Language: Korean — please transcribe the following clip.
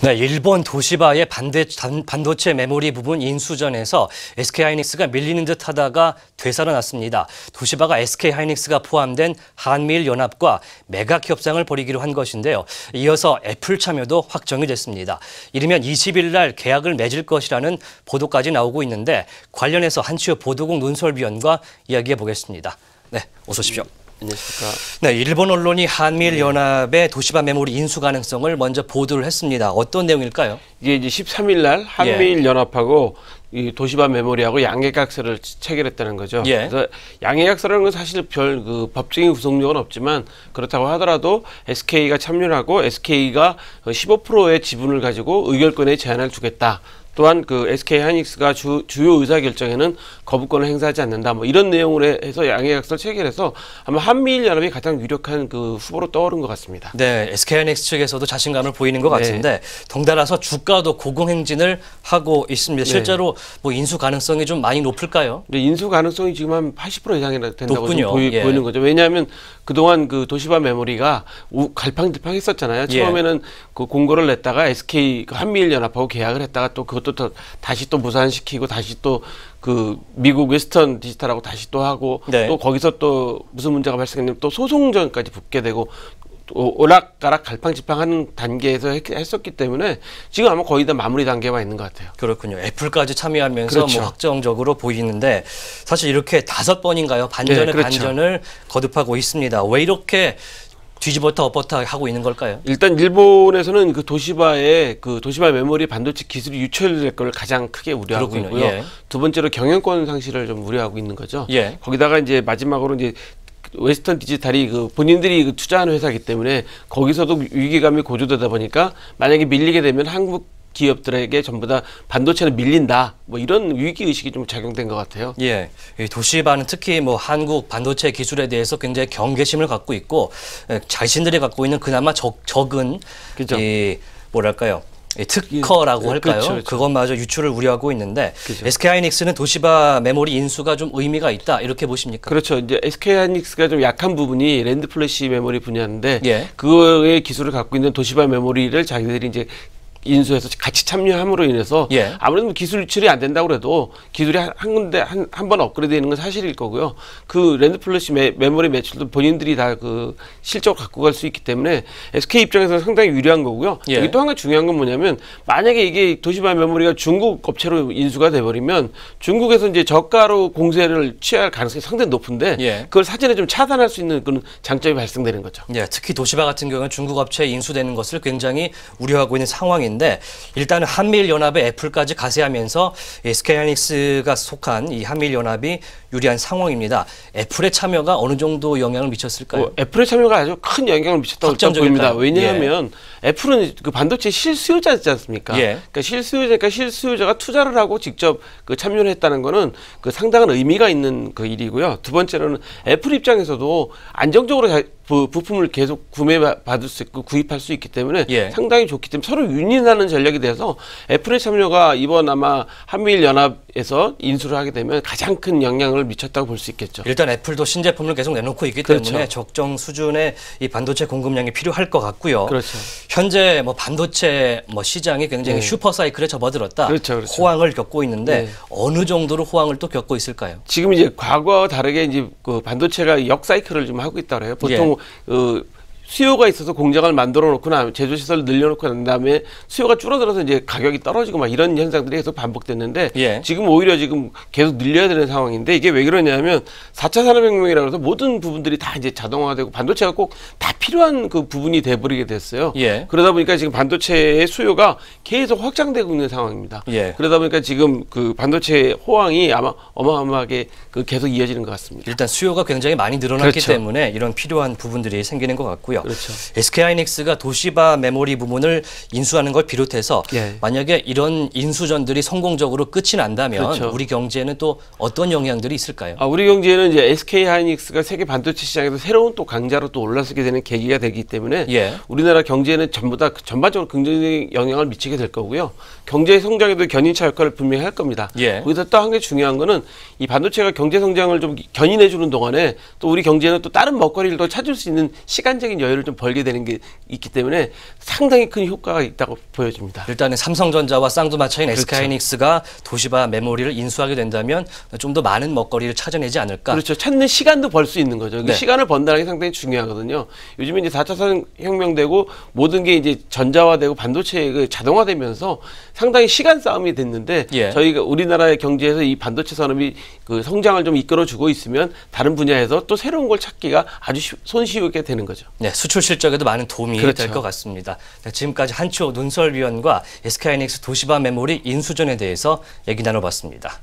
네, 일본 도시바의 반도체 메모리 부분 인수전에서 SK하이닉스가 밀리는 듯 하다가 되살아났습니다. 도시바가 SK하이닉스가 포함된 한미일연합과 매각 협상을 벌이기로 한 것인데요. 이어서 애플 참여도 확정이 됐습니다. 이르면 20일 날 계약을 맺을 것이라는 보도까지 나오고 있는데 관련해서 한치호 보도국 논설위원과 이야기해 보겠습니다. 네, 어서 오십시오. 안녕하십니까. 네, 일본 언론이 한미일연합의 도시바 메모리 인수 가능성을 먼저 보도를 했습니다. 어떤 내용일까요? 이게 이제 13일 날 한미일연합하고 이 도시바 메모리하고 양해계약서를 체결했다는 거죠. 그래서 양해계약서라는 건 사실 별 법적인 구속력은 없지만 그렇다고 하더라도 SK가 참여를 하고 SK가 15%의 지분을 가지고 의결권에 제한을 두겠다. 또한 SK하이닉스가 주요 의사결정에는 거부권을 행사하지 않는다. 뭐 이런 내용으로 해서 양해계약서를 체결해서 아마 한미일연합이 가장 유력한 후보로 떠오른 것 같습니다. 네, SK하이닉스 측에서도 자신감을 보이는 것 같은데 덩달아서 주가도 고공행진을 하고 있습니다. 실제로 뭐 인수 가능성이 좀 많이 높을까요? 네, 인수 가능성이 지금 한 80% 이상이나 된다고 보이는 거죠. 왜냐하면 그동안 도시바 메모리가 갈팡질팡했었잖아요. 처음에는 공고를 냈다가 SK 한미일연합하고 계약을 했다가 또 그것도 다시 또 무산시키고 다시 또 미국 웨스턴 디지털하고 다시 또 하고 또 거기서 또 무슨 문제가 발생했냐면 또 소송전까지 붙게 되고 오락가락 갈팡질팡하는 단계에서 했었기 때문에 지금 아마 거의 다 마무리 단계에 와 있는 것 같아요. 그렇군요. 애플까지 참여하면서 뭐 확정적으로 보이는데 사실 이렇게 5번인가요? 반전을 거듭하고 있습니다. 왜 이렇게 뒤집었다 엎었다 하고 있는 걸까요? 일단 일본에서는 도시바의 도시바 메모리 반도체 기술이 유출될 걸 가장 크게 우려하고 있고요. 두 번째로 경영권 상실을 좀 우려하고 있는 거죠. 거기다가 이제 마지막으로 이제 웨스턴 디지털이 본인들이 투자하는 회사이기 때문에 거기서도 위기감이 고조되다 보니까 만약에 밀리게 되면 한국 기업들에게 전부 다 반도체는 밀린다. 뭐 이런 위기 의식이 좀 작용된 것 같아요. 예, 이 도시바는 특히 뭐 한국 반도체 기술에 대해서 굉장히 경계심을 갖고 있고 자신들이 갖고 있는 그나마 적은 이 뭐랄까요? 특허라고 할까요? 그것마저 유출을 우려하고 있는데 SK하이닉스는 도시바 메모리 인수가 좀 의미가 있다 이렇게 보십니까? 그렇죠. 이제 SK하이닉스가 좀 약한 부분이 랜드 플래시 메모리 분야인데 그거의 기술을 갖고 있는 도시바 메모리를 자기들이 이제 인수해서 같이 참여함으로 인해서 아무래도 기술 유출이 안 된다고 해도 기술이 한 군데 한 번 업그레이드 되는 건 사실일 거고요. 랜드 플래시 메모리 매출도 본인들이 다 실적을 갖고 갈 수 있기 때문에 SK 입장에서는 상당히 유리한 거고요. 여기 또 한 가지 중요한 건 뭐냐면 만약에 이게 도시바 메모리가 중국 업체로 인수가 돼버리면 중국에서 이제 저가로 공세를 취할 가능성이 상당히 높은데 그걸 사전에 좀 차단할 수 있는 그런 장점이 발생되는 거죠. 특히 도시바 같은 경우는 중국 업체에 인수되는 것을 굉장히 우려하고 있는 상황입니다. 일단은 한미일연합의 애플까지 가세하면서 SK하이닉스가 속한 이 한미일연합이 유리한 상황입니다. 애플의 참여가 어느 정도 영향을 미쳤을까요? 애플의 참여가 아주 큰 영향을 미쳤다고 보입니다. 왜냐하면 애플은 반도체 실수요자지 않습니까? 그러니까 실수요자가 투자를 하고 직접 참여를 했다는 거는 상당한 의미가 있는 일이고요. 두 번째로는 애플 입장에서도 안정적으로 부품을 계속 구매받을 수 있고 구입할 수 있기 때문에 상당히 좋기 때문에 서로 윈윈하는 전략이 돼서 애플의 참여가 이번 아마 한미일연합에서 인수를 하게 되면 가장 큰 영향을 미쳤다고 볼 수 있겠죠. 일단 애플도 신제품을 계속 내놓고 있기 때문에 적정 수준의 이 반도체 공급량이 필요할 것 같고요. 현재 뭐 반도체 시장이 굉장히 슈퍼 사이클에 접어들었다. 호황을 겪고 있는데 어느 정도로 호황을 또 겪고 있을까요? 지금 이제 과거와 다르게 이제 반도체가 역 사이클을 좀 하고 있다고 해요. 보통 수요가 있어서 공장을 만들어 놓고 제조 시설을 늘려놓고 난 다음에 수요가 줄어들어서 이제 가격이 떨어지고 막 이런 현상들이 계속 반복됐는데 지금 오히려 계속 늘려야 되는 상황인데 이게 왜 그러냐면 4차 산업혁명이라고 해서 모든 부분들이 다 이제 자동화되고 반도체가 꼭 다 필요한 부분이 돼버리게 됐어요. 그러다 보니까 지금 반도체의 수요가 계속 확장되고 있는 상황입니다. 그러다 보니까 지금 반도체 호황이 아마 어마어마하게 계속 이어지는 것 같습니다. 일단 수요가 굉장히 많이 늘어났기 때문에 이런 필요한 부분들이 생기는 것 같고요. SK하이닉스가 도시바 메모리 부문을 인수하는 걸 비롯해서 만약에 이런 인수전들이 성공적으로 끝이 난다면 우리 경제에는 또 어떤 영향들이 있을까요? 우리 경제에는 이제 SK하이닉스가 세계 반도체 시장에서 새로운 또 강자로 또 올라서게 되는 계기가 되기 때문에 우리나라 경제는 전부 다 전반적으로 긍정적인 영향을 미치게 될 거고요. 경제 성장에도 견인차 역할을 분명히 할 겁니다. 거기서 또 한 개 중요한 거는 이 반도체가 경제 성장을 좀 견인해 주는 동안에 또 우리 경제는 또 다른 먹거리를 더 찾을 수 있는 시간적인 여유 여유를 좀 벌게 되는 게 있기 때문에 상당히 큰 효과가 있다고 보여집니다. 일단은 삼성전자와 쌍두마차인 그렇죠. SK하이닉스가 도시바 메모리를 인수하게 된다면 좀 더 많은 먹거리를 찾아내지 않을까. 그렇죠. 찾는 시간도 벌 수 있는 거죠. 네. 시간을 번다는 게 상당히 중요하거든요. 요즘에 이제 4차 산업혁명되고 모든 게 이제 전자화되고 반도체 자동화되면서 상당히 시간 싸움이 됐는데 예. 저희가 우리나라의 경제에서 이 반도체 산업이 그 성장을 좀 이끌어주고 있으면 다른 분야에서 또 새로운 걸 찾기가 아주 손쉬우게 되는 거죠. 네, 수출 실적에도 많은 도움이 그렇죠. 될 것 같습니다. 네, 지금까지 한치호 논설위원과 SK하이닉스 도시바 메모리 인수전에 대해서 얘기 나눠봤습니다.